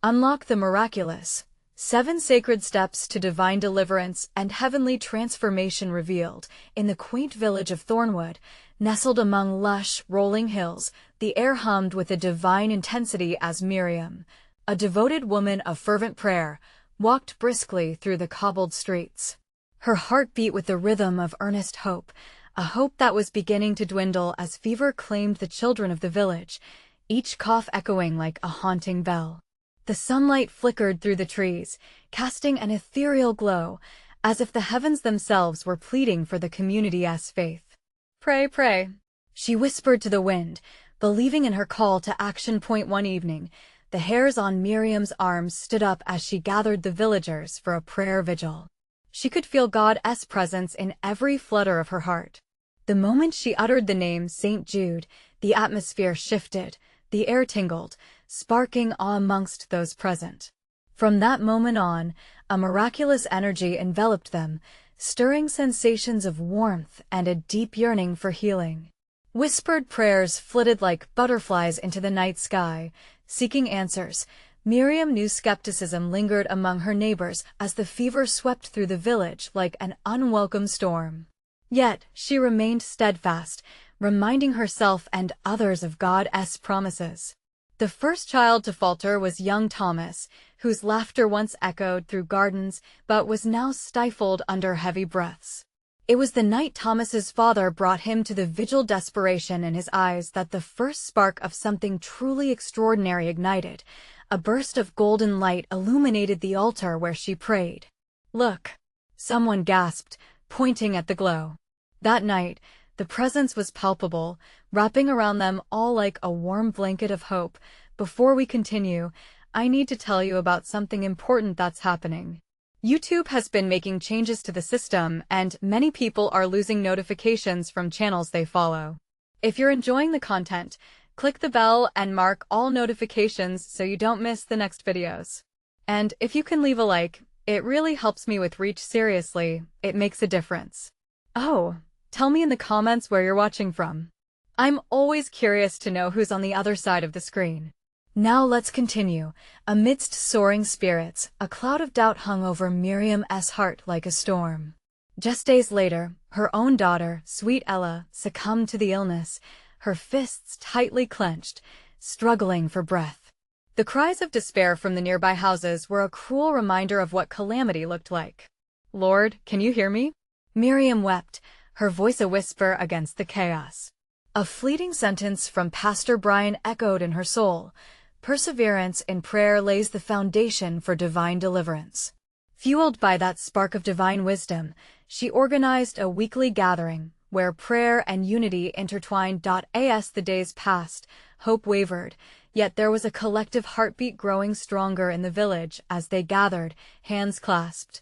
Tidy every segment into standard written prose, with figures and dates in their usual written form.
Unlock the miraculous. 7 sacred steps to divine deliverance and heavenly transformation revealed. In the quaint village of Thornwood, nestled among lush, rolling hills, the air hummed with a divine intensity as Miriam, a devoted woman of fervent prayer, walked briskly through the cobbled streets. Her heart beat with the rhythm of earnest hope, a hope that was beginning to dwindle as fever claimed the children of the village, each cough echoing like a haunting bell. The sunlight flickered through the trees, casting an ethereal glow, as if the heavens themselves were pleading for the community's faith. "Pray, pray," she whispered to the wind, believing in her call to action. One evening, the hairs on Miriam's arms stood up as she gathered the villagers for a prayer vigil. She could feel God's presence in every flutter of her heart. The moment she uttered the name St. Jude, the atmosphere shifted, the air tingled, sparking awe amongst those present. From that moment on, a miraculous energy enveloped them, stirring sensations of warmth and a deep yearning for healing. Whispered prayers flitted like butterflies into the night sky, seeking answers. Miriam knew skepticism lingered among her neighbors as the fever swept through the village like an unwelcome storm. Yet she remained steadfast, reminding herself and others of God's promises. The first child to falter was young Thomas, whose laughter once echoed through gardens but was now stifled under heavy breaths. It was the night Thomas's father brought him to the vigil, desperation in his eyes, that the first spark of something truly extraordinary ignited. A burst of golden light illuminated the altar where she prayed. "Look!" someone gasped, pointing at the glow. That night, the presence was palpable, wrapping around them all like a warm blanket of hope. Before we continue, I need to tell you about something important that's happening. YouTube has been making changes to the system, and many people are losing notifications from channels they follow. If you're enjoying the content, click the bell and mark all notifications so you don't miss the next videos. And if you can leave a like, it really helps me with reach. Seriously, it makes a difference. Oh, tell me in the comments where you're watching from. I'm always curious to know who's on the other side of the screen. Now let's continue. Amidst soaring spirits, a cloud of doubt hung over Miriam's heart like a storm. Just days later, her own daughter, sweet Ella, succumbed to the illness, her fists tightly clenched, struggling for breath. The cries of despair from the nearby houses were a cruel reminder of what calamity looked like. "Lord, can you hear me?" Miriam wept, her voice a whisper against the chaos. A fleeting sentence from Pastor Brian echoed in her soul. Perseverance in prayer lays the foundation for divine deliverance. Fueled by that spark of divine wisdom, she organized a weekly gathering, where prayer and unity intertwined. As the days passed, hope wavered, yet there was a collective heartbeat growing stronger in the village as they gathered, hands clasped,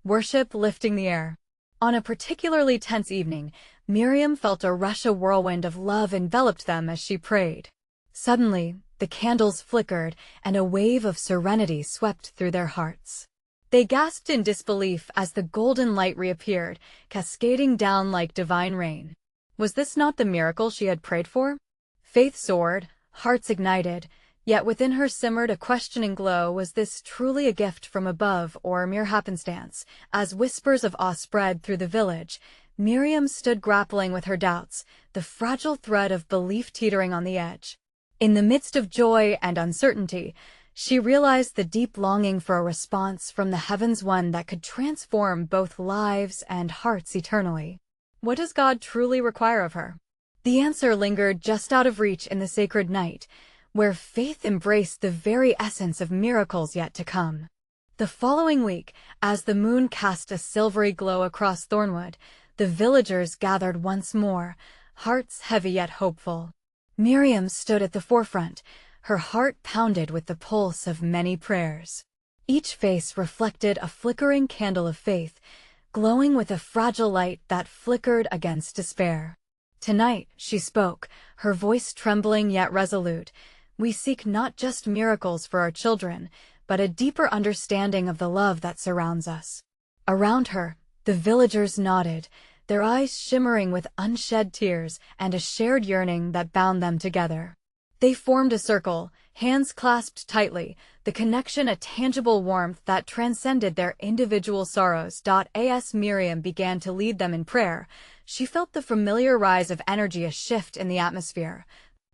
worship lifting the air. On a particularly tense evening, Miriam felt a whirlwind of love enveloped them as she prayed. Suddenly, the candles flickered, and a wave of serenity swept through their hearts. They gasped in disbelief as the golden light reappeared, cascading down like divine rain. Was this not the miracle she had prayed for? Faith soared, hearts ignited, yet within her simmered a questioning glow. Was this truly a gift from above or mere happenstance? As whispers of awe spread through the village, Miriam stood grappling with her doubts, the fragile thread of belief teetering on the edge. In the midst of joy and uncertainty, she realized the deep longing for a response from the heavens, one that could transform both lives and hearts eternally. What does God truly require of her? The answer lingered just out of reach in the sacred night, where faith embraced the very essence of miracles yet to come. The following week, as the moon cast a silvery glow across Thornwood, the villagers gathered once more, hearts heavy yet hopeful. Miriam stood at the forefront, her heart pounded with the pulse of many prayers. Each face reflected a flickering candle of faith, glowing with a fragile light that flickered against despair. Tonight, she spoke, her voice trembling yet resolute. We seek not just miracles for our children, but a deeper understanding of the love that surrounds us. Around her, the villagers nodded, their eyes shimmering with unshed tears and a shared yearning that bound them together. They formed a circle, hands clasped tightly, the connection a tangible warmth that transcended their individual sorrows. As Miriam began to lead them in prayer, she felt the familiar rise of energy, a shift in the atmosphere,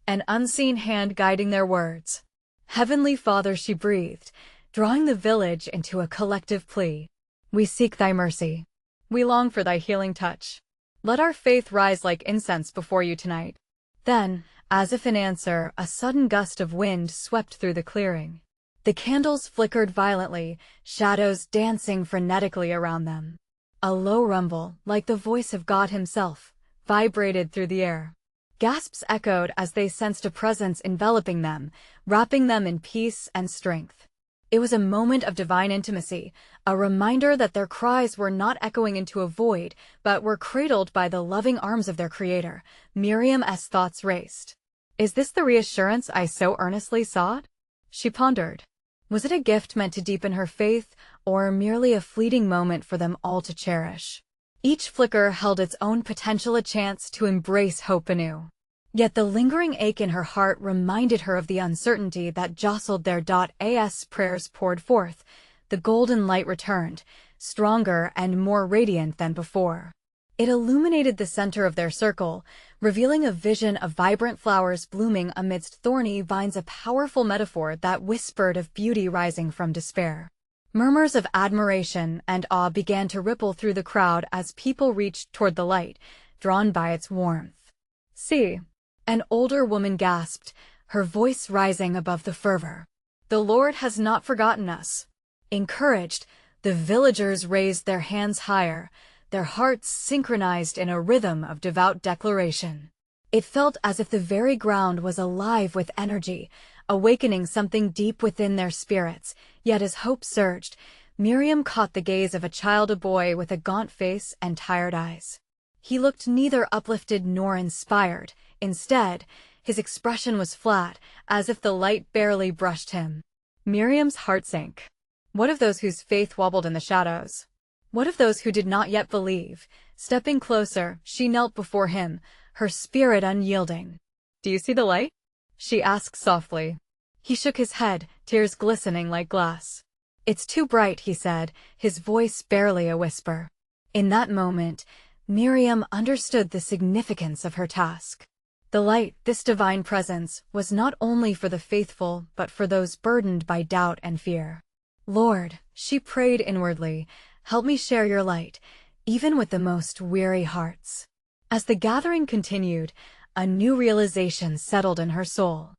an unseen hand guiding their words. Heavenly Father, she breathed, drawing the village into a collective plea. We seek thy mercy. We long for thy healing touch. Let our faith rise like incense before you tonight. Then, as if in answer, a sudden gust of wind swept through the clearing. The candles flickered violently, shadows dancing frenetically around them. A low rumble, like the voice of God himself, vibrated through the air. Gasps echoed as they sensed a presence enveloping them, wrapping them in peace and strength. It was a moment of divine intimacy, a reminder that their cries were not echoing into a void, but were cradled by the loving arms of their Creator. Miriam's thoughts raced. Is this the reassurance I so earnestly sought? She pondered. Was it a gift meant to deepen her faith, or merely a fleeting moment for them all to cherish? Each flicker held its own potential, a chance to embrace hope anew. Yet the lingering ache in her heart reminded her of the uncertainty that jostled their. As prayers poured forth, the golden light returned, stronger and more radiant than before. It illuminated the center of their circle, revealing a vision of vibrant flowers blooming amidst thorny vines, a powerful metaphor that whispered of beauty rising from despair. Murmurs of admiration and awe began to ripple through the crowd as people reached toward the light, drawn by its warmth. See, an older woman gasped, her voice rising above the fervor. The Lord has not forgotten us. Encouraged, the villagers raised their hands higher, their hearts synchronized in a rhythm of devout declaration. It felt as if the very ground was alive with energy, awakening something deep within their spirits. Yet as hope surged, Miriam caught the gaze of a child, a boy with a gaunt face and tired eyes. He looked neither uplifted nor inspired. Instead, his expression was flat, as if the light barely brushed him. Miriam's heart sank. What of those whose faith wobbled in the shadows? What of those who did not yet believe? Stepping closer, she knelt before him, her spirit unyielding. Do you see the light? She asked softly. He shook his head, tears glistening like glass. It's too bright, he said, his voice barely a whisper. In that moment, Miriam understood the significance of her task. The light, this divine presence, was not only for the faithful but for those burdened by doubt and fear. Lord, she prayed inwardly, help me share your light, even with the most weary hearts. As the gathering continued, a new realization settled in her soul.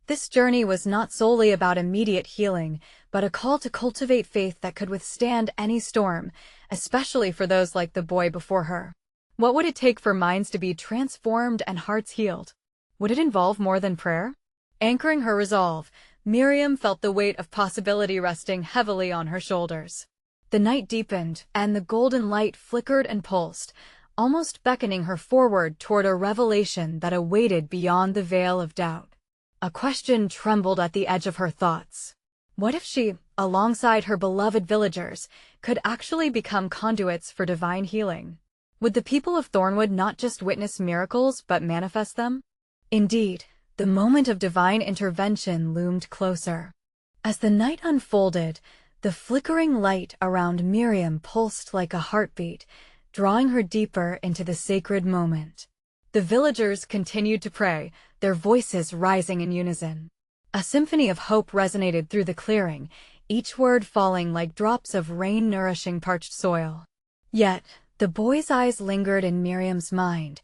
This journey was not solely about immediate healing, but a call to cultivate faith that could withstand any storm, especially for those like the boy before her. What would it take for minds to be transformed and hearts healed? Would it involve more than prayer? Anchoring her resolve, Miriam felt the weight of possibility resting heavily on her shoulders. The night deepened, and the golden light flickered and pulsed, almost beckoning her forward toward a revelation that awaited beyond the veil of doubt. A question trembled at the edge of her thoughts. What if she, alongside her beloved villagers, could actually become conduits for divine healing? Would the people of Thornwood not just witness miracles but manifest them? Indeed, the moment of divine intervention loomed closer. As the night unfolded, the flickering light around Miriam pulsed like a heartbeat, drawing her deeper into the sacred moment. The villagers continued to pray, their voices rising in unison. A symphony of hope resonated through the clearing, each word falling like drops of rain nourishing parched soil. Yet, the boy's eyes lingered in Miriam's mind,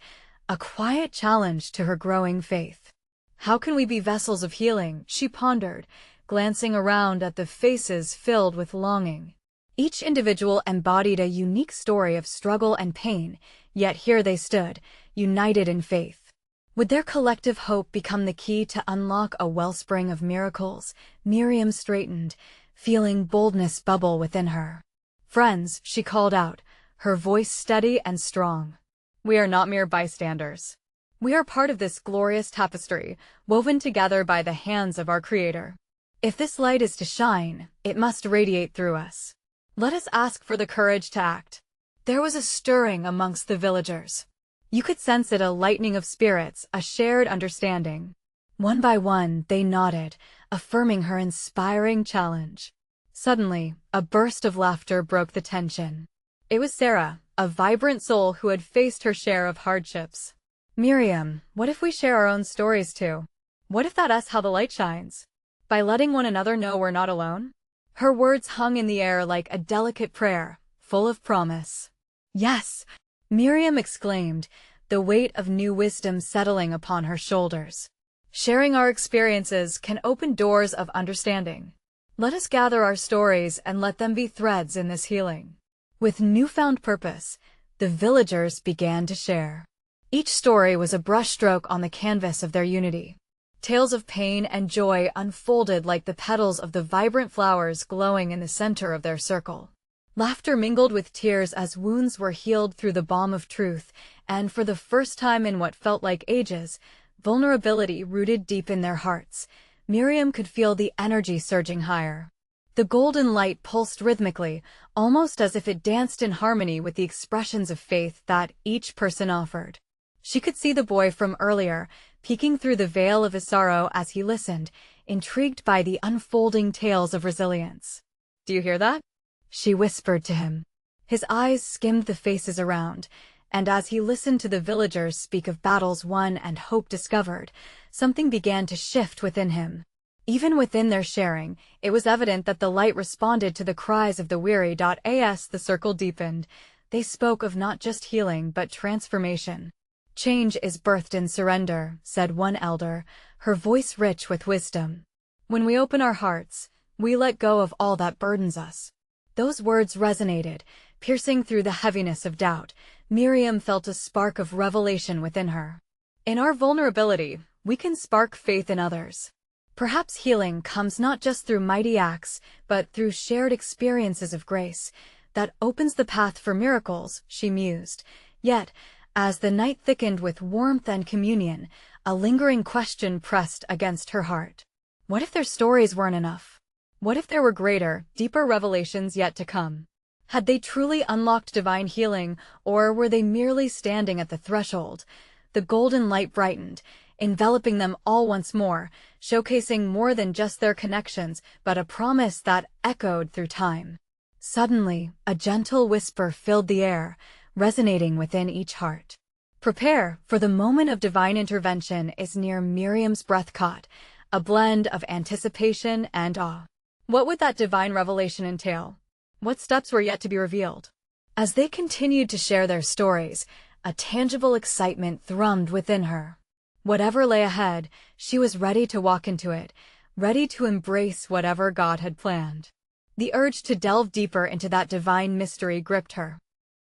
a quiet challenge to her growing faith. How can we be vessels of healing? She pondered, glancing around at the faces filled with longing. Each individual embodied a unique story of struggle and pain, yet here they stood, united in faith. Would their collective hope become the key to unlock a wellspring of miracles? Miriam straightened, feeling boldness bubble within her. Friends, she called out, her voice steady and strong. We are not mere bystanders. We are part of this glorious tapestry, woven together by the hands of our Creator. If this light is to shine, it must radiate through us. Let us ask for the courage to act. There was a stirring amongst the villagers. You could sense it, a lightening of spirits, a shared understanding. One by one, they nodded, affirming her inspiring challenge. Suddenly, a burst of laughter broke the tension. It was Sarah, a vibrant soul who had faced her share of hardships. "Miriam, what if we share our own stories too? What if that's how the light shines? By letting one another know we're not alone?" Her words hung in the air like a delicate prayer, full of promise. "Yes!" Miriam exclaimed, the weight of new wisdom settling upon her shoulders. "Sharing our experiences can open doors of understanding. Let us gather our stories and let them be threads in this healing." With newfound purpose, the villagers began to share. Each story was a brushstroke on the canvas of their unity. Tales of pain and joy unfolded like the petals of the vibrant flowers glowing in the center of their circle. Laughter mingled with tears as wounds were healed through the balm of truth, and for the first time in what felt like ages, vulnerability rooted deep in their hearts. Miriam could feel the energy surging higher. The golden light pulsed rhythmically, almost as if it danced in harmony with the expressions of faith that each person offered. She could see the boy from earlier, peeking through the veil of his sorrow as he listened, intrigued by the unfolding tales of resilience. "Do you hear that?" she whispered to him. His eyes skimmed the faces around, and as he listened to the villagers speak of battles won and hope discovered, something began to shift within him. Even within their sharing, it was evident that the light responded to the cries of the weary. As the circle deepened, they spoke of not just healing but transformation. "Change is birthed in surrender," said one elder, her voice rich with wisdom. "When we open our hearts, we let go of all that burdens us." Those words resonated, piercing through the heaviness of doubt. Miriam felt a spark of revelation within her. In our vulnerability, we can spark faith in others. Perhaps healing comes not just through mighty acts, but through shared experiences of grace. That opens the path for miracles, she mused. Yet, as the night thickened with warmth and communion, a lingering question pressed against her heart. What if their stories weren't enough? What if there were greater, deeper revelations yet to come? Had they truly unlocked divine healing, or were they merely standing at the threshold? The golden light brightened, enveloping them all once more, showcasing more than just their connections, but a promise that echoed through time. Suddenly, a gentle whisper filled the air, resonating within each heart. "Prepare, for the moment of divine intervention is near." Miriam's breath caught, a blend of anticipation and awe. What would that divine revelation entail? What steps were yet to be revealed? As they continued to share their stories, a tangible excitement thrummed within her. Whatever lay ahead, she was ready to walk into it, ready to embrace whatever God had planned. The urge to delve deeper into that divine mystery gripped her.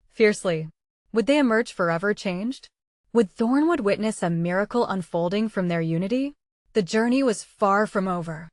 Fiercely. Would they emerge forever changed? Would Thornwood witness a miracle unfolding from their unity? The journey was far from over.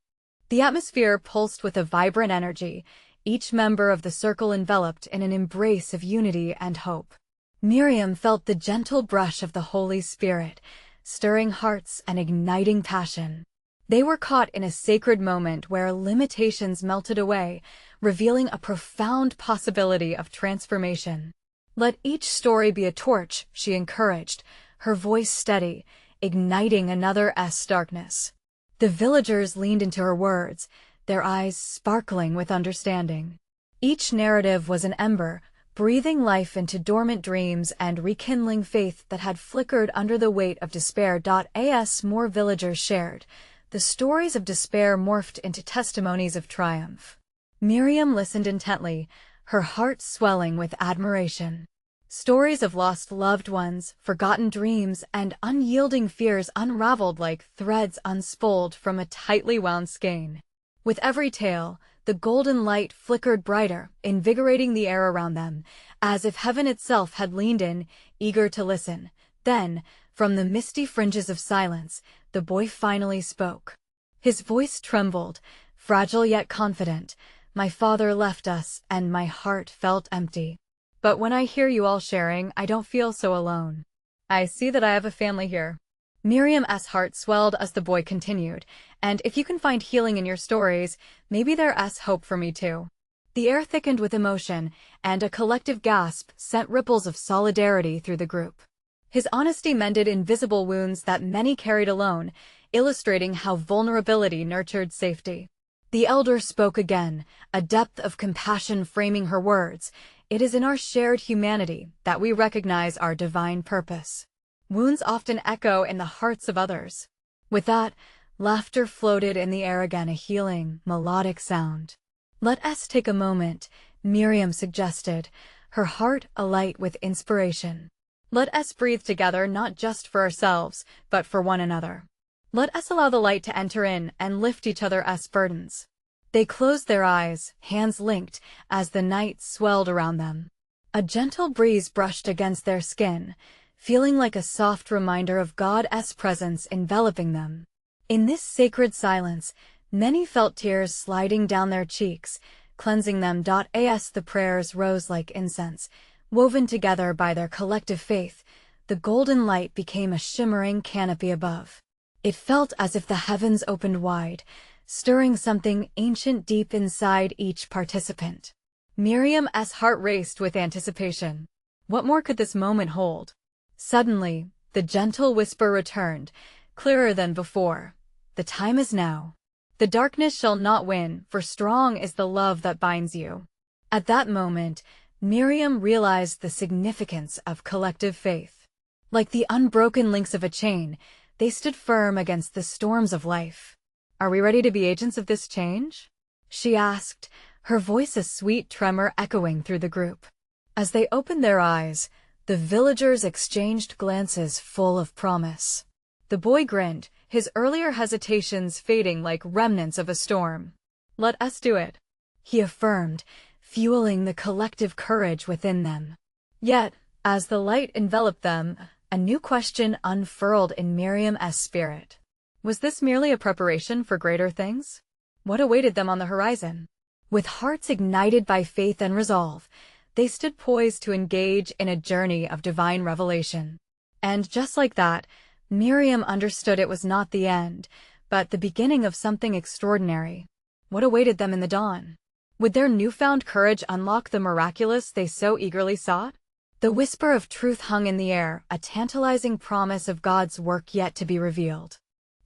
The atmosphere pulsed with a vibrant energy, each member of the circle enveloped in an embrace of unity and hope. Miriam felt the gentle brush of the Holy Spirit, stirring hearts and igniting passion. They were caught in a sacred moment where limitations melted away, revealing a profound possibility of transformation. "Let each story be a torch," she encouraged, her voice steady, igniting another's darkness. The villagers leaned into her words, their eyes sparkling with understanding. Each narrative was an ember, breathing life into dormant dreams and rekindling faith that had flickered under the weight of despair. As more villagers shared, the stories of despair morphed into testimonies of triumph. Miriam listened intently, her heart swelling with admiration. Stories of lost loved ones, forgotten dreams, and unyielding fears unraveled like threads unspooled from a tightly wound skein. With every tale, the golden light flickered brighter, invigorating the air around them, as if heaven itself had leaned in, eager to listen. Then, from the misty fringes of silence, the boy finally spoke. His voice trembled, fragile yet confident. "My father left us, and my heart felt empty. But when I hear you all sharing, I don't feel so alone. I see that I have a family here." Miriam's heart swelled as the boy continued, "And if you can find healing in your stories, maybe there's hope for me too." The air thickened with emotion, and a collective gasp sent ripples of solidarity through the group. His honesty mended invisible wounds that many carried alone, illustrating how vulnerability nurtured safety. The elder spoke again, a depth of compassion framing her words. It is in our shared humanity that we recognize our divine purpose. Wounds often echo in the hearts of others. With that, laughter floated in the air again, a healing, melodic sound. Let us take a moment, Miriam suggested, her heart alight with inspiration. Let us breathe together, not just for ourselves, but for one another. Let us allow the light to enter in and lift each other's burdens. They closed their eyes, hands linked, as the night swelled around them. A gentle breeze brushed against their skin, feeling like a soft reminder of God's presence enveloping them. In this sacred silence, many felt tears sliding down their cheeks, cleansing them. As the prayers rose like incense, woven together by their collective faith, the golden light became a shimmering canopy above. It felt as if the heavens opened wide, stirring something ancient deep inside each participant. Miriam's heart raced with anticipation. What more could this moment hold? Suddenly, the gentle whisper returned, clearer than before. The time is now. The darkness shall not win, for strong is the love that binds you. At that moment, Miriam realized the significance of collective faith. Like the unbroken links of a chain, they stood firm against the storms of life. Are we ready to be agents of this change? She asked, her voice a sweet tremor echoing through the group. As they opened their eyes, the villagers exchanged glances full of promise. The boy grinned, his earlier hesitations fading like remnants of a storm. Let us do it, he affirmed, fueling the collective courage within them. Yet, as the light enveloped them, a new question unfurled in Miriam's spirit. Was this merely a preparation for greater things? What awaited them on the horizon? With hearts ignited by faith and resolve, they stood poised to engage in a journey of divine revelation. And just like that, Miriam understood it was not the end, but the beginning of something extraordinary. What awaited them in the dawn? Would their newfound courage unlock the miraculous they so eagerly sought? The whisper of truth hung in the air, a tantalizing promise of God's work yet to be revealed.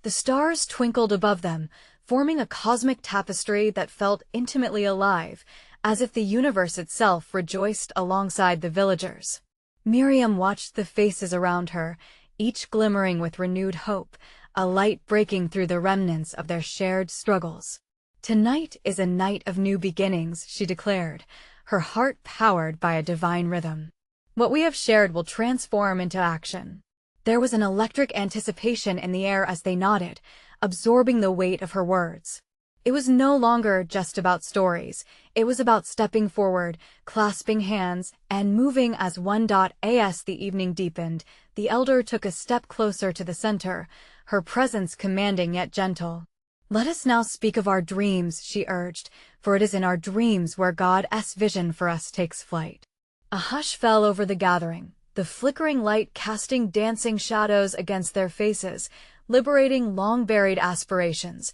The stars twinkled above them, forming a cosmic tapestry that felt intimately alive, as if the universe itself rejoiced alongside the villagers. Miriam watched the faces around her, each glimmering with renewed hope, a light breaking through the remnants of their shared struggles. Tonight is a night of new beginnings, she declared, her heart powered by a divine rhythm. What we have shared will transform into action. There was an electric anticipation in the air as they nodded, absorbing the weight of her words. It was no longer just about stories. It was about stepping forward, clasping hands, and moving as one. As the evening deepened, the elder took a step closer to the center, her presence commanding yet gentle. Let us now speak of our dreams, she urged, for it is in our dreams where God's vision for us takes flight. A hush fell over the gathering, the flickering light casting dancing shadows against their faces, liberating long-buried aspirations.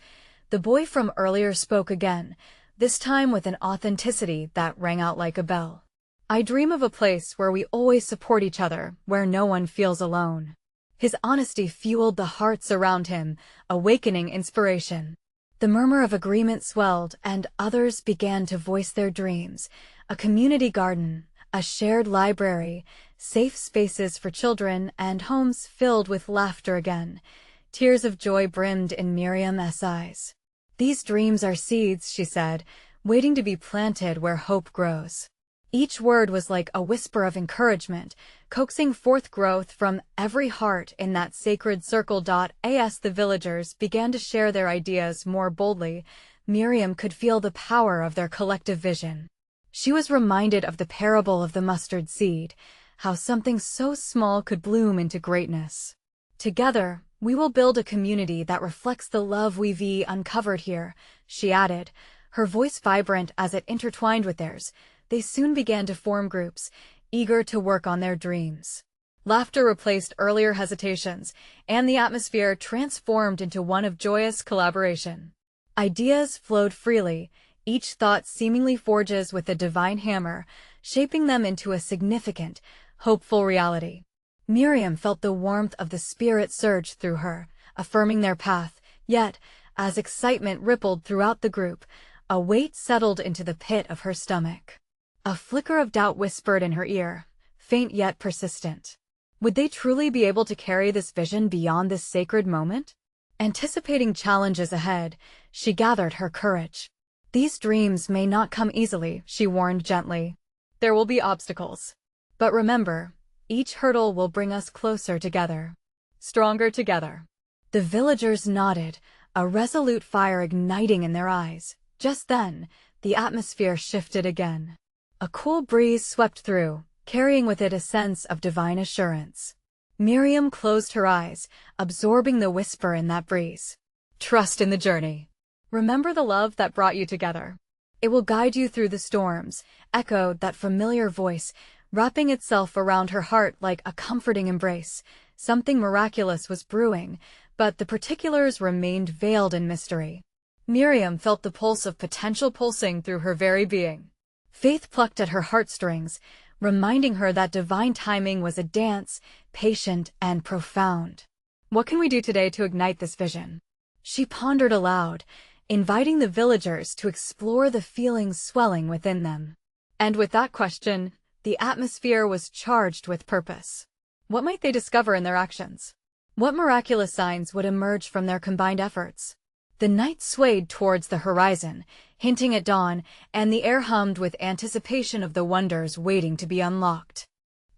The boy from earlier spoke again, this time with an authenticity that rang out like a bell. I dream of a place where we always support each other, where no one feels alone. His honesty fueled the hearts around him, awakening inspiration. The murmur of agreement swelled, and others began to voice their dreams. A community garden, a shared library, safe spaces for children, and homes filled with laughter again. Tears of joy brimmed in Miriam's eyes. These dreams are seeds, she said, waiting to be planted where hope grows. Each word was like a whisper of encouragement, coaxing forth growth from every heart in that sacred circle. As the villagers began to share their ideas more boldly, Miriam could feel the power of their collective vision. She was reminded of the parable of the mustard seed, how something so small could bloom into greatness. Together, we will build a community that reflects the love we've uncovered here, she added, her voice vibrant as it intertwined with theirs. They soon began to form groups, eager to work on their dreams. Laughter replaced earlier hesitations, and the atmosphere transformed into one of joyous collaboration. Ideas flowed freely, each thought seemingly forges with a divine hammer, shaping them into a significant, hopeful reality. Miriam felt the warmth of the spirit surge through her, affirming their path. Yet, as excitement rippled throughout the group, a weight settled into the pit of her stomach. A flicker of doubt whispered in her ear, faint yet persistent. Would they truly be able to carry this vision beyond this sacred moment? Anticipating challenges ahead, she gathered her courage. These dreams may not come easily, she warned gently. There will be obstacles. But remember, each hurdle will bring us closer together. Stronger together. The villagers nodded, a resolute fire igniting in their eyes. Just then, the atmosphere shifted again. A cool breeze swept through, carrying with it a sense of divine assurance. Miriam closed her eyes, absorbing the whisper in that breeze. Trust in the journey. Remember the love that brought you together. It will guide you through the storms, echoed that familiar voice, wrapping itself around her heart like a comforting embrace. Something miraculous was brewing, but the particulars remained veiled in mystery. Miriam felt the pulse of potential pulsing through her very being. Faith plucked at her heartstrings, reminding her that divine timing was a dance, patient and profound. What can we do today to ignite this vision? She pondered aloud, inviting the villagers to explore the feelings swelling within them. And with that question, the atmosphere was charged with purpose. What might they discover in their actions? What miraculous signs would emerge from their combined efforts? The night swayed towards the horizon, hinting at dawn, and the air hummed with anticipation of the wonders waiting to be unlocked.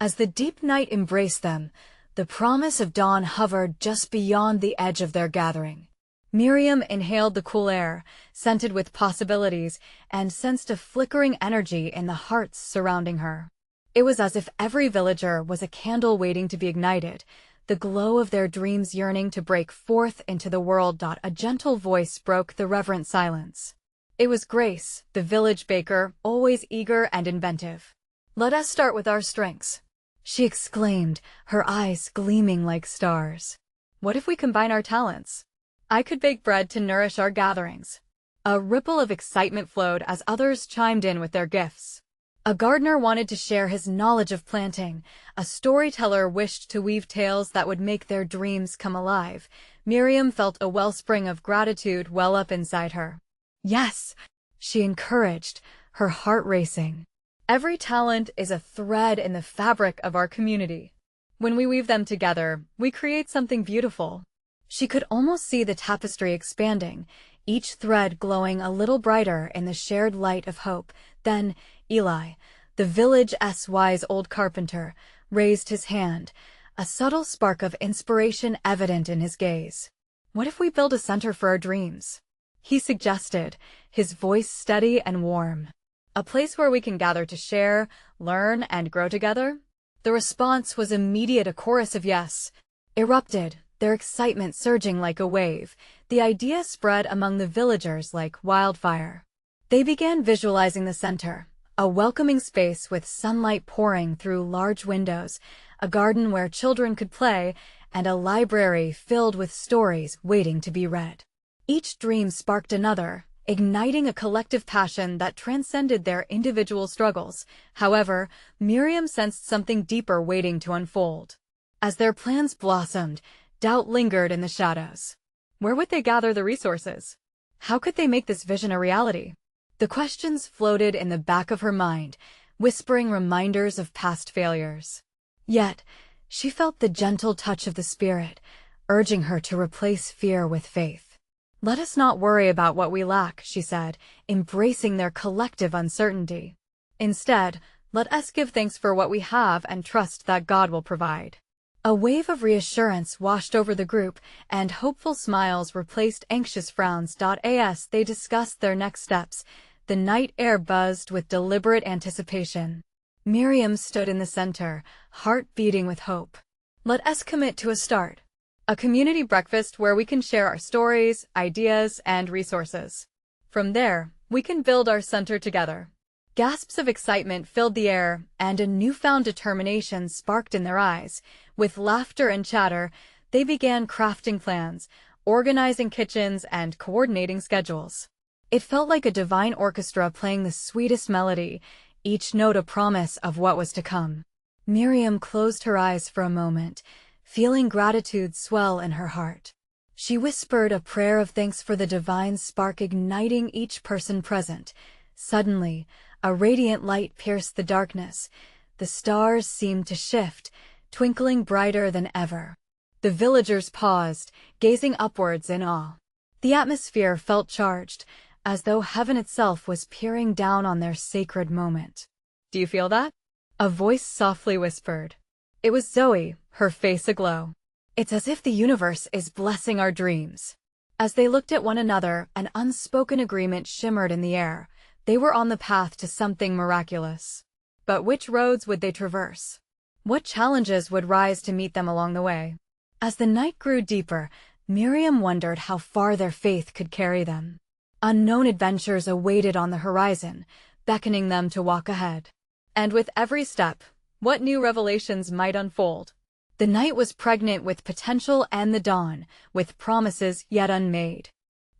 As the deep night embraced them, the promise of dawn hovered just beyond the edge of their gathering. Miriam inhaled the cool air, scented with possibilities, and sensed a flickering energy in the hearts surrounding her. It was as if every villager was a candle waiting to be ignited, the glow of their dreams yearning to break forth into the world. A gentle voice broke the reverent silence. It was Grace, the village baker, always eager and inventive. Let us start with our strengths, she exclaimed, her eyes gleaming like stars. What if we combine our talents? I could bake bread to nourish our gatherings. A ripple of excitement flowed as others chimed in with their gifts. A gardener wanted to share his knowledge of planting. A storyteller wished to weave tales that would make their dreams come alive. Miriam felt a wellspring of gratitude well up inside her. Yes, she encouraged, her heart racing. Every talent is a thread in the fabric of our community. When we weave them together, we create something beautiful. She could almost see the tapestry expanding, each thread glowing a little brighter in the shared light of hope. Then, Eli, the village's wise old carpenter, raised his hand, a subtle spark of inspiration evident in his gaze. What if we build a center for our dreams? He suggested, his voice steady and warm. A place where we can gather to share, learn, and grow together? The response was immediate. A chorus of yes erupted, their excitement surging like a wave. The idea spread among the villagers like wildfire. They began visualizing the center, a welcoming space with sunlight pouring through large windows, a garden where children could play, and a library filled with stories waiting to be read. Each dream sparked another, igniting a collective passion that transcended their individual struggles. However, Miriam sensed something deeper waiting to unfold. As their plans blossomed, doubt lingered in the shadows. Where would they gather the resources? How could they make this vision a reality? The questions floated in the back of her mind, whispering reminders of past failures. Yet, she felt the gentle touch of the Spirit, urging her to replace fear with faith. Let us not worry about what we lack, she said, embracing their collective uncertainty. Instead, let us give thanks for what we have and trust that God will provide. A wave of reassurance washed over the group, and hopeful smiles replaced anxious frowns. As they discussed their next steps, the night air buzzed with deliberate anticipation. Miriam stood in the center, heart beating with hope. Let us commit to a start. A community breakfast where we can share our stories, ideas, and resources. From there, we can build our center together. Gasps of excitement filled the air, and a newfound determination sparked in their eyes. With laughter and chatter, they began crafting plans, organizing kitchens, and coordinating schedules. It felt like a divine orchestra playing the sweetest melody, each note a promise of what was to come. Miriam closed her eyes for a moment, feeling gratitude swell in her heart. She whispered a prayer of thanks for the divine spark igniting each person present. Suddenly, a radiant light pierced the darkness. The stars seemed to shift, twinkling brighter than ever. The villagers paused, gazing upwards in awe. The atmosphere felt charged, as though heaven itself was peering down on their sacred moment. "Do you feel that?" a voice softly whispered. It was Zoe, her face aglow. "It's as if the universe is blessing our dreams." As they looked at one another, an unspoken agreement shimmered in the air. They were on the path to something miraculous. But which roads would they traverse? What challenges would rise to meet them along the way? As the night grew deeper, Miriam wondered how far their faith could carry them. Unknown adventures awaited on the horizon, beckoning them to walk ahead. And with every step, what new revelations might unfold? The night was pregnant with potential and the dawn, with promises yet unmade.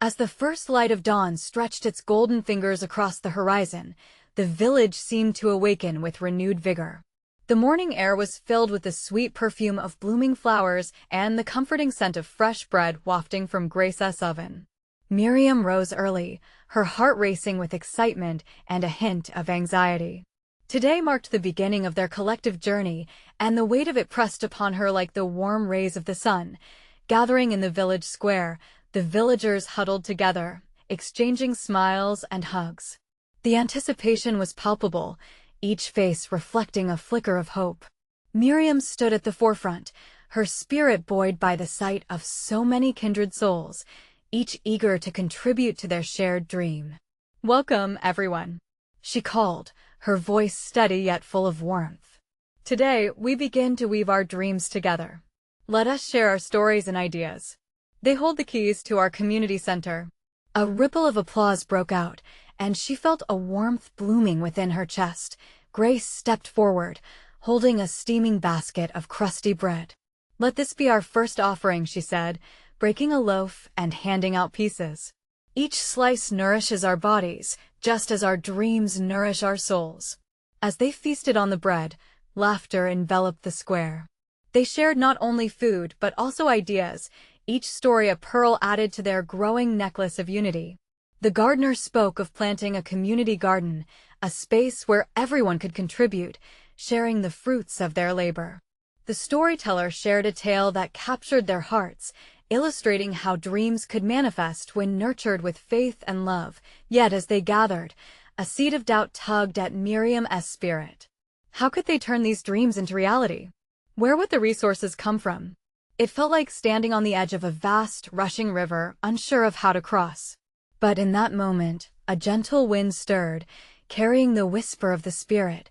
As the first light of dawn stretched its golden fingers across the horizon, the village seemed to awaken with renewed vigor. The morning air was filled with the sweet perfume of blooming flowers and the comforting scent of fresh bread wafting from Grace's oven. Miriam rose early, her heart racing with excitement and a hint of anxiety. Today marked the beginning of their collective journey, and the weight of it pressed upon her like the warm rays of the sun. Gathering in the village square, the villagers huddled together, exchanging smiles and hugs. The anticipation was palpable, each face reflecting a flicker of hope. Miriam stood at the forefront, her spirit buoyed by the sight of so many kindred souls, each eager to contribute to their shared dream. "Welcome, everyone," she called, her voice steady yet full of warmth. "Today, we begin to weave our dreams together. Let us share our stories and ideas." They hold the keys to our community center. A ripple of applause broke out, and she felt a warmth blooming within her chest. Grace stepped forward, holding a steaming basket of crusty bread. "Let this be our first offering," she said, breaking a loaf and handing out pieces. "Each slice nourishes our bodies, just as our dreams nourish our souls." As they feasted on the bread, laughter enveloped the square. They shared not only food but also ideas, each story a pearl added to their growing necklace of unity. The gardener spoke of planting a community garden, a space where everyone could contribute, sharing the fruits of their labor. The storyteller shared a tale that captured their hearts, illustrating how dreams could manifest when nurtured with faith and love. Yet as they gathered, a seed of doubt tugged at Miriam's spirit. How could they turn these dreams into reality? Where would the resources come from? It felt like standing on the edge of a vast, rushing river, unsure of how to cross. But in that moment, a gentle wind stirred, carrying the whisper of the spirit,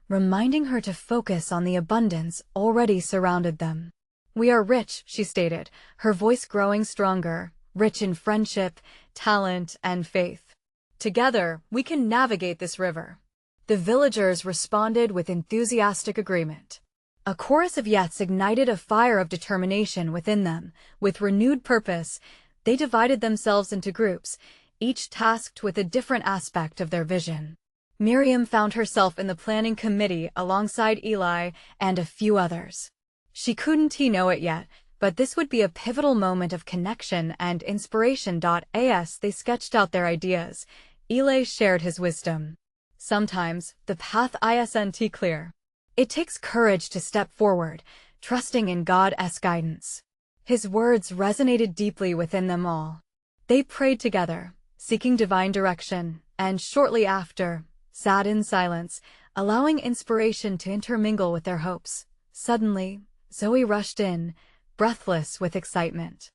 reminding her to focus on the abundance already surrounded them. "We are rich," she stated, her voice growing stronger, "rich in friendship, talent, and faith. Together, we can navigate this river." The villagers responded with enthusiastic agreement. A chorus of yeses ignited a fire of determination within them. With renewed purpose, they divided themselves into groups, each tasked with a different aspect of their vision. Miriam found herself in the planning committee alongside Eli and a few others. She couldn't know it yet, but this would be a pivotal moment of connection and inspiration. As they sketched out their ideas, Eli shared his wisdom. "Sometimes, the path isn't clear. It takes courage to step forward, trusting in God's guidance." His words resonated deeply within them all. They prayed together, seeking divine direction, and shortly after, sat in silence, allowing inspiration to intermingle with their hopes. Suddenly, Zoe rushed in, breathless with excitement.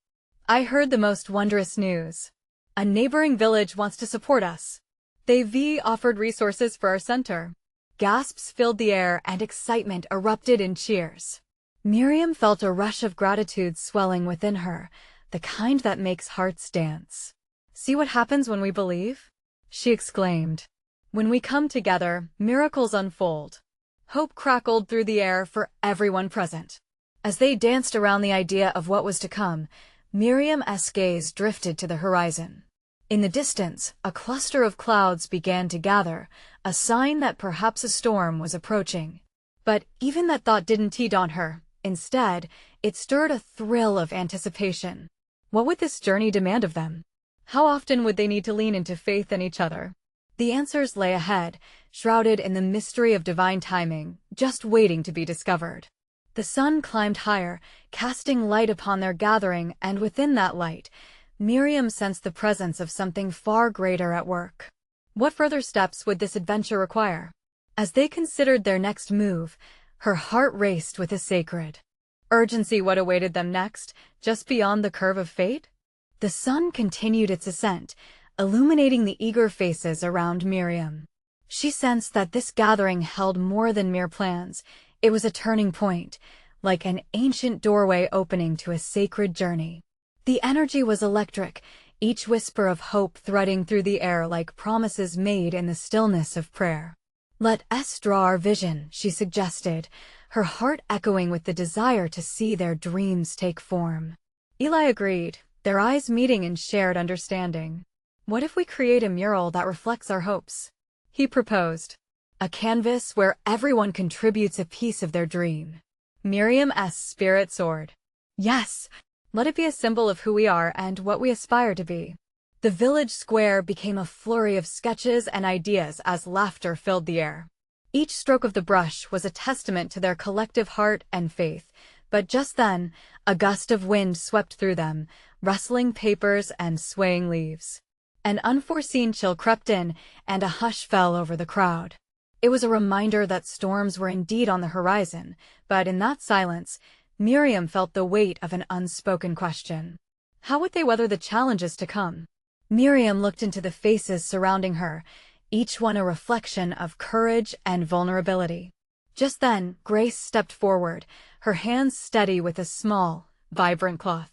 "I heard the most wondrous news. A neighboring village wants to support us. They've offered resources for our center." Gasps filled the air and excitement erupted in cheers. Miriam felt a rush of gratitude swelling within her, the kind that makes hearts dance. "See what happens when we believe?" she exclaimed. "When we come together, miracles unfold." Hope crackled through the air for everyone present. As they danced around the idea of what was to come, Miriam's gaze drifted to the horizon. In the distance, a cluster of clouds began to gather, a sign that perhaps a storm was approaching. But even that thought didn't daunt her. Instead, it stirred a thrill of anticipation. What would this journey demand of them? How often would they need to lean into faith in each other? The answers lay ahead, shrouded in the mystery of divine timing, just waiting to be discovered. The sun climbed higher, casting light upon their gathering, and within that light, Miriam sensed the presence of something far greater at work. What further steps would this adventure require? As they considered their next move, her heart raced with a sacred urgency. What awaited them next, just beyond the curve of fate? The sun continued its ascent, illuminating the eager faces around Miriam. She sensed that this gathering held more than mere plans. It was a turning point, like an ancient doorway opening to a sacred journey. The energy was electric, each whisper of hope threading through the air like promises made in the stillness of prayer. "Let us draw our vision," she suggested, her heart echoing with the desire to see their dreams take form. Eli agreed, their eyes meeting in shared understanding. "What if we create a mural that reflects our hopes?" he proposed. "A canvas where everyone contributes a piece of their dream." Miriam's spirit soared. "Yes, let it be a symbol of who we are and what we aspire to be." The village square became a flurry of sketches and ideas as laughter filled the air. Each stroke of the brush was a testament to their collective heart and faith, but just then, a gust of wind swept through them, rustling papers and swaying leaves. An unforeseen chill crept in, and a hush fell over the crowd. It was a reminder that storms were indeed on the horizon, but in that silence, Miriam felt the weight of an unspoken question. How would they weather the challenges to come? Miriam looked into the faces surrounding her, each one a reflection of courage and vulnerability. Just then, Grace stepped forward, her hands steady with a small, vibrant cloth.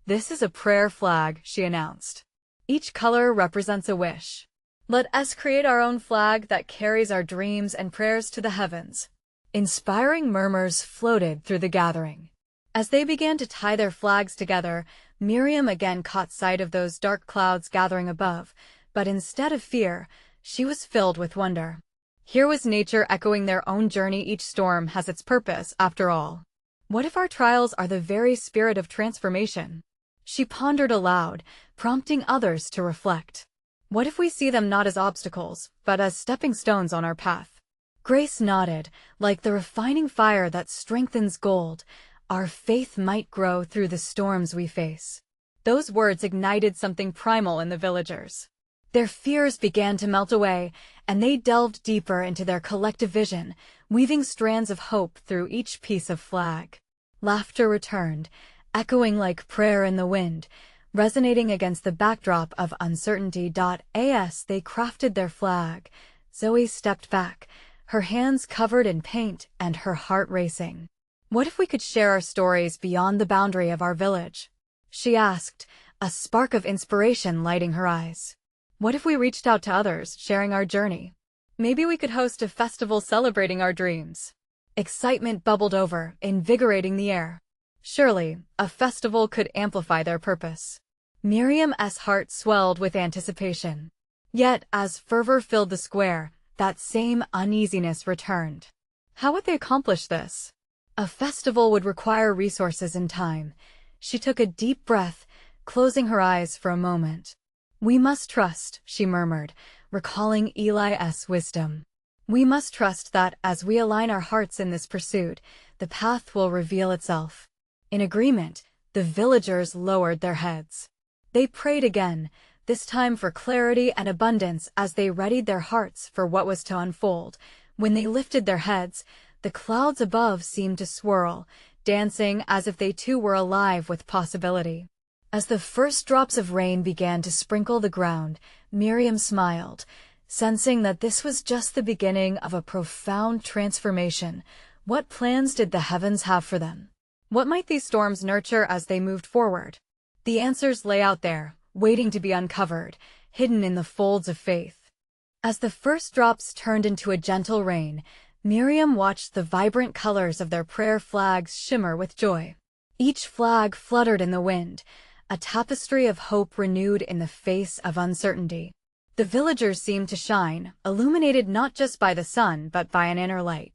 "This is a prayer flag," she announced. "Each color represents a wish. Let us create our own flag that carries our dreams and prayers to the heavens." Inspiring murmurs floated through the gathering. As they began to tie their flags together, Miriam again caught sight of those dark clouds gathering above, but instead of fear, she was filled with wonder. Here was nature echoing their own journey. Each storm has its purpose, after all. What if our trials are the very spirit of transformation? She pondered aloud, prompting others to reflect. What if we see them not as obstacles, but as stepping stones on our path? Grace nodded, like the refining fire that strengthens gold. Our faith might grow through the storms we face. Those words ignited something primal in the villagers. Their fears began to melt away, and they delved deeper into their collective vision, weaving strands of hope through each piece of flag. Laughter returned, echoing like prayer in the wind, resonating against the backdrop of uncertainty. As they crafted their flag, Zoe stepped back, her hands covered in paint and her heart racing. "What if we could share our stories beyond the boundary of our village?" she asked, a spark of inspiration lighting her eyes. "What if we reached out to others, sharing our journey? Maybe we could host a festival celebrating our dreams." Excitement bubbled over, invigorating the air. Surely, a festival could amplify their purpose. Miriam's heart swelled with anticipation. Yet, as fervor filled the square, that same uneasiness returned. How would they accomplish this? A festival would require resources and time. She took a deep breath, closing her eyes for a moment. "We must trust," she murmured, recalling Eli's wisdom. "We must trust that, as we align our hearts in this pursuit, the path will reveal itself." In agreement, the villagers lowered their heads. They prayed again, this time for clarity and abundance as they readied their hearts for what was to unfold. When they lifted their heads, the clouds above seemed to swirl, dancing as if they too were alive with possibility. As the first drops of rain began to sprinkle the ground, Miriam smiled, sensing that this was just the beginning of a profound transformation. What plans did the heavens have for them? What might these storms nurture as they moved forward? The answers lay out there, waiting to be uncovered, hidden in the folds of faith. As the first drops turned into a gentle rain, Miriam watched the vibrant colors of their prayer flags shimmer with joy. Each flag fluttered in the wind, a tapestry of hope renewed in the face of uncertainty. The villagers seemed to shine, illuminated not just by the sun but by an inner light.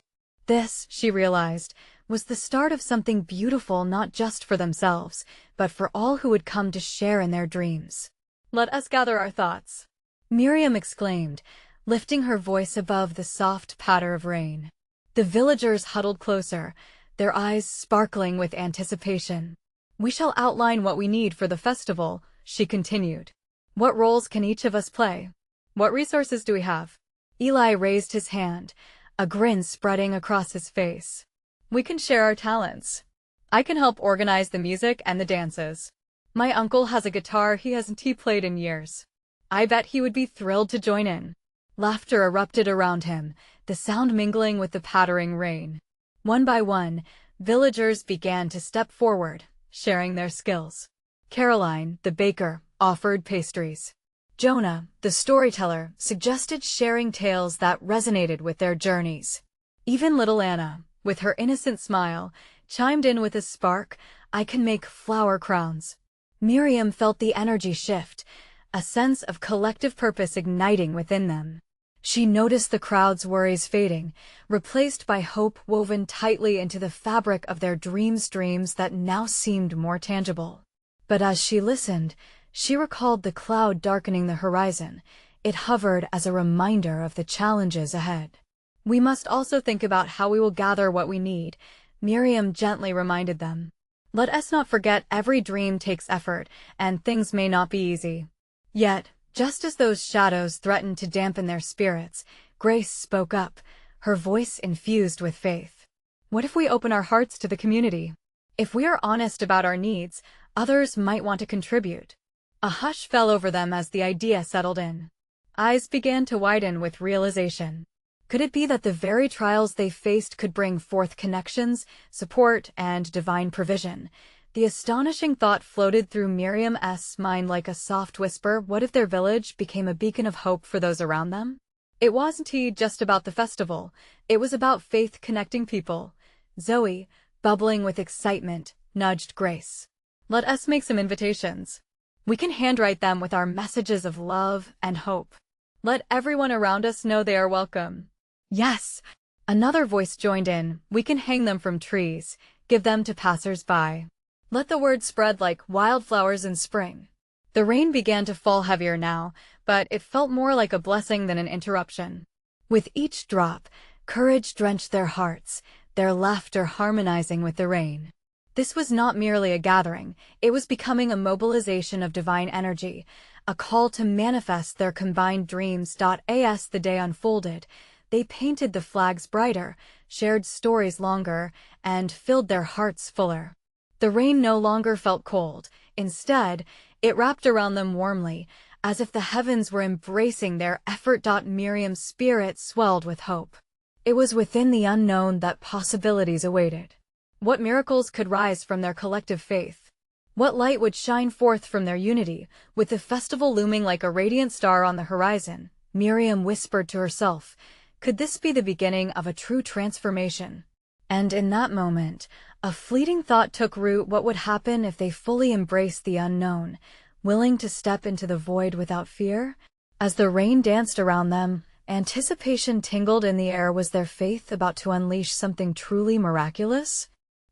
This, she realized, was the start of something beautiful not just for themselves, but for all who would come to share in their dreams. "Let us gather our thoughts," Miriam exclaimed, lifting her voice above the soft patter of rain. The villagers huddled closer, their eyes sparkling with anticipation. "We shall outline what we need for the festival," she continued. "What roles can each of us play? What resources do we have?" Eli raised his hand, a grin spreading across his face. "We can share our talents. I can help organize the music and the dances. My uncle has a guitar he hasn't played in years. I bet he would be thrilled to join in." Laughter erupted around him, the sound mingling with the pattering rain. One by one, villagers began to step forward, sharing their skills. Caroline, the baker, offered pastries. Jonah, the storyteller, suggested sharing tales that resonated with their journeys. Even little Anna, with her innocent smile, chimed in with a spark, "I can make flower crowns." Miriam felt the energy shift, a sense of collective purpose igniting within them. She noticed the crowd's worries fading, replaced by hope woven tightly into the fabric of their dreams that now seemed more tangible. But as she listened, she recalled the cloud darkening the horizon. It hovered as a reminder of the challenges ahead. "We must also think about how we will gather what we need," Miriam gently reminded them. "Let us not forget every dream takes effort, and things may not be easy." Yet, just as those shadows threatened to dampen their spirits, Grace spoke up, her voice infused with faith. "What if we open our hearts to the community? If we are honest about our needs, others might want to contribute." A hush fell over them as the idea settled in. Eyes began to widen with realization. Could it be that the very trials they faced could bring forth connections, support, and divine provision? The astonishing thought floated through Miriam's mind like a soft whisper. What if their village became a beacon of hope for those around them? It wasn't just about the festival. It was about faith connecting people. Zoe, bubbling with excitement, nudged Grace. "Let us make some invitations. We can handwrite them with our messages of love and hope. Let everyone around us know they are welcome." "Yes," another voice joined in. "We can hang them from trees, give them to passers-by. Let the word spread like wildflowers in spring." The rain began to fall heavier now, but it felt more like a blessing than an interruption. With each drop, courage drenched their hearts, their laughter harmonizing with the rain. This was not merely a gathering, it was becoming a mobilization of divine energy, a call to manifest their combined dreams. As the day unfolded, they painted the flags brighter, shared stories longer, and filled their hearts fuller. The rain no longer felt cold. Instead, it wrapped around them warmly, as if the heavens were embracing their effort. Miriam's spirit swelled with hope. It was within the unknown that possibilities awaited. What miracles could rise from their collective faith? What light would shine forth from their unity? With the festival looming like a radiant star on the horizon, Miriam whispered to herself, could this be the beginning of a true transformation? And in that moment, a fleeting thought took root. What would happen if they fully embraced the unknown, willing to step into the void without fear? As the rain danced around them, anticipation tingled in the air. Was their faith about to unleash something truly miraculous?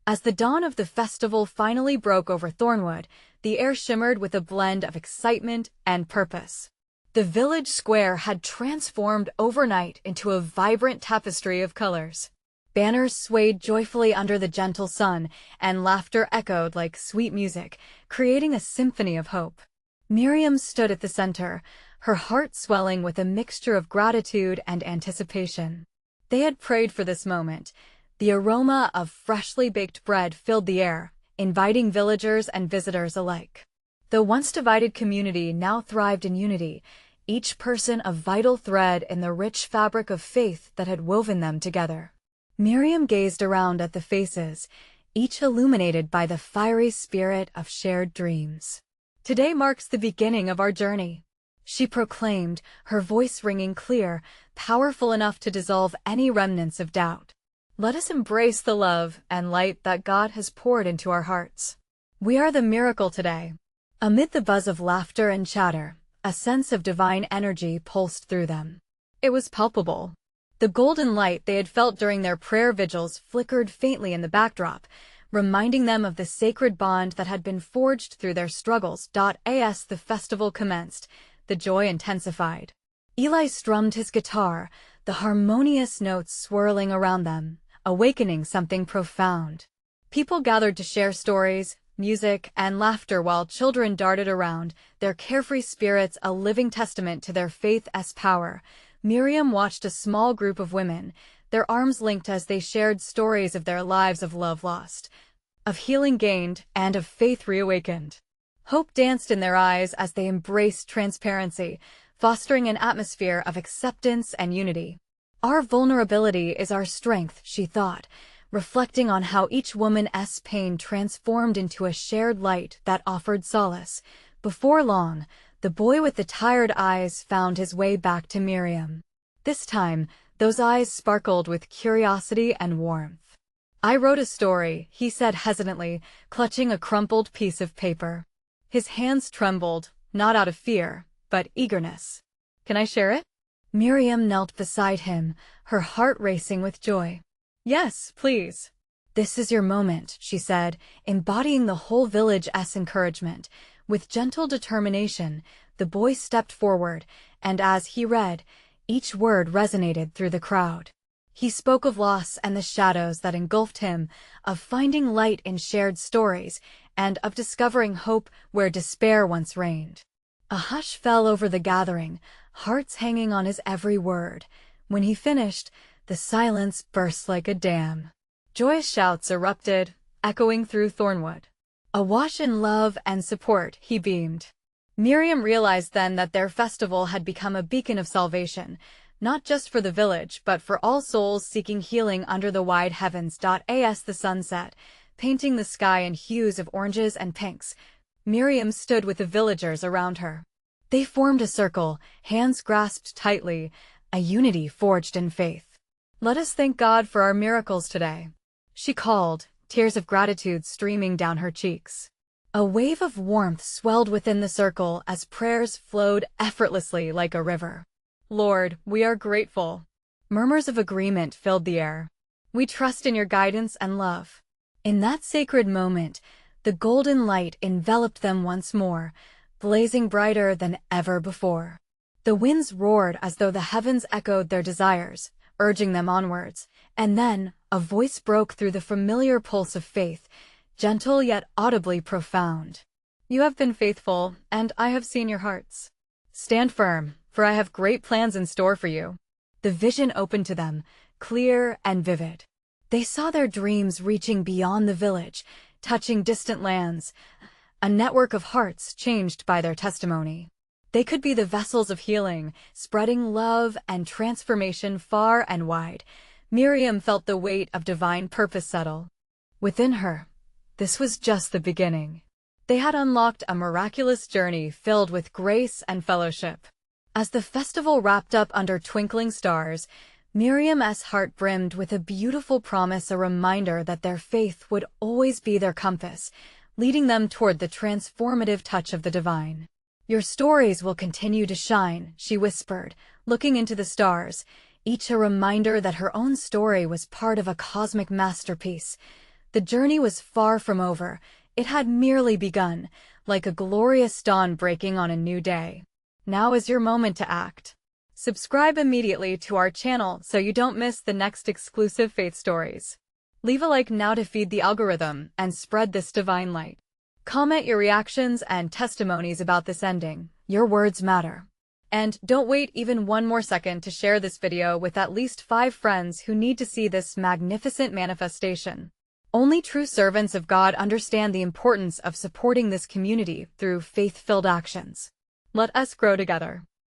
As the dawn of the festival finally broke over Thornwood, the air shimmered with a blend of excitement and purpose. The village square had transformed overnight into a vibrant tapestry of colors. Banners swayed joyfully under the gentle sun, and laughter echoed like sweet music, creating a symphony of hope. Miriam stood at the center, her heart swelling with a mixture of gratitude and anticipation. They had prayed for this moment. The aroma of freshly baked bread filled the air, inviting villagers and visitors alike. The once divided community now thrived in unity, each person a vital thread in the rich fabric of faith that had woven them together. Miriam gazed around at the faces, each illuminated by the fiery spirit of shared dreams. "Today marks the beginning of our journey," she proclaimed, her voice ringing clear, powerful enough to dissolve any remnants of doubt. "Let us embrace the love and light that God has poured into our hearts. We are the miracle today." Amid the buzz of laughter and chatter, a sense of divine energy pulsed through them. It was palpable. The golden light they had felt during their prayer vigils flickered faintly in the backdrop, reminding them of the sacred bond that had been forged through their struggles. As the festival commenced, the joy intensified. Eli strummed his guitar, the harmonious notes swirling around them, awakening something profound. People gathered to share stories, music, and laughter while children darted around, their carefree spirits a living testament to their faith's power. Miriam watched a small group of women, their arms linked as they shared stories of their lives of love lost, of healing gained, and of faith reawakened. Hope danced in their eyes as they embraced transparency, fostering an atmosphere of acceptance and unity. Our vulnerability is our strength, she thought, reflecting on how each woman's pain transformed into a shared light that offered solace. Before long, the boy with the tired eyes found his way back to Miriam. This time, those eyes sparkled with curiosity and warmth. "I wrote a story," he said hesitantly, clutching a crumpled piece of paper. His hands trembled, not out of fear, but eagerness. "Can I share it?" Miriam knelt beside him, her heart racing with joy. "Yes, please." "This is your moment," she said, embodying the whole village's encouragement. With gentle determination, the boy stepped forward, and as he read, each word resonated through the crowd. He spoke of loss and the shadows that engulfed him, of finding light in shared stories, and of discovering hope where despair once reigned. A hush fell over the gathering, hearts hanging on his every word. When he finished, the silence burst like a dam. Joyous shouts erupted, echoing through Thornwood. Awash in love and support, he beamed. Miriam realized then that their festival had become a beacon of salvation, not just for the village but for all souls seeking healing under the wide heavens. As the sun set, painting the sky in hues of oranges and pinks, Miriam stood with the villagers around her. They formed a circle, hands grasped tightly, a unity forged in faith. "Let us thank God for our miracles today," she called, tears of gratitude streaming down her cheeks. A wave of warmth swelled within the circle as prayers flowed effortlessly like a river. "Lord, we are grateful." Murmurs of agreement filled the air. "We trust in your guidance and love." In that sacred moment, the golden light enveloped them once more, blazing brighter than ever before. The winds roared as though the heavens echoed their desires, urging them onwards, and then a voice broke through the familiar pulse of faith, gentle yet audibly profound. "You have been faithful, and I have seen your hearts. Stand firm, for I have great plans in store for you." The vision opened to them, clear and vivid. They saw their dreams reaching beyond the village, touching distant lands, a network of hearts changed by their testimony. They could be the vessels of healing, spreading love and transformation far and wide. Miriam felt the weight of divine purpose settle within her. This was just the beginning. They had unlocked a miraculous journey filled with grace and fellowship. As the festival wrapped up under twinkling stars, Miriam's heart brimmed with a beautiful promise, a reminder that their faith would always be their compass, leading them toward the transformative touch of the divine. "Your stories will continue to shine," she whispered, looking into the stars, each a reminder that her own story was part of a cosmic masterpiece. The journey was far from over. It had merely begun, like a glorious dawn breaking on a new day. Now is your moment to act. Subscribe immediately to our channel so you don't miss the next exclusive faith stories. Leave a like now to feed the algorithm and spread this divine light. Comment your reactions and testimonies about this ending. Your words matter. And don't wait even one more second to share this video with at least 5 friends who need to see this magnificent manifestation. Only true servants of God understand the importance of supporting this community through faith-filled actions. Let us grow together.